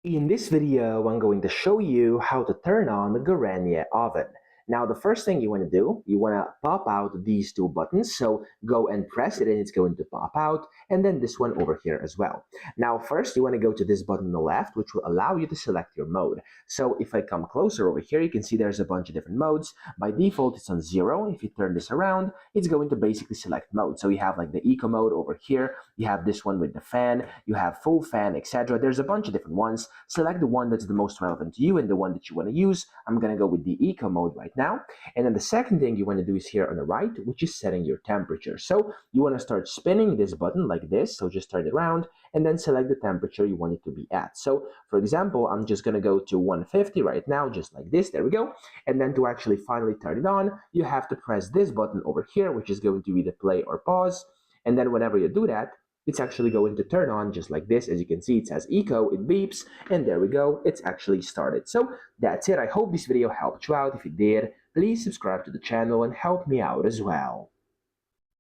In this video, I'm going to show you how to turn on the Gorenje oven. Now, the first thing you want to do, you want to pop out these two buttons. So go and press it and it's going to pop out. And then this one over here as well. Now, first you want to go to this button on the left, which will allow you to select your mode. So if I come closer over here, you can see there's a bunch of different modes. By default, it's on 0. If you turn this around, it's going to basically select mode. So you have like the eco mode over here. You have this one with the fan. You have full fan, etc. There's a bunch of different ones. Select the one that's the most relevant to you and the one that you want to use. I'm going to go with the eco mode right now. And then the second thing you want to do is here on the right, which is setting your temperature. So you want to start spinning this button like this. So just turn it around and then select the temperature you want it to be at. So for example, I'm just going to go to 150 right now, just like this. There we go. And then to actually finally turn it on, you have to press this button over here, which is going to be the play or pause. And then whenever you do that, it's actually going to turn on just like this. As you can see, it says eco, it beeps, and there we go, it's actually started. So that's it. I hope this video helped you out. If it did, please subscribe to the channel and help me out as well.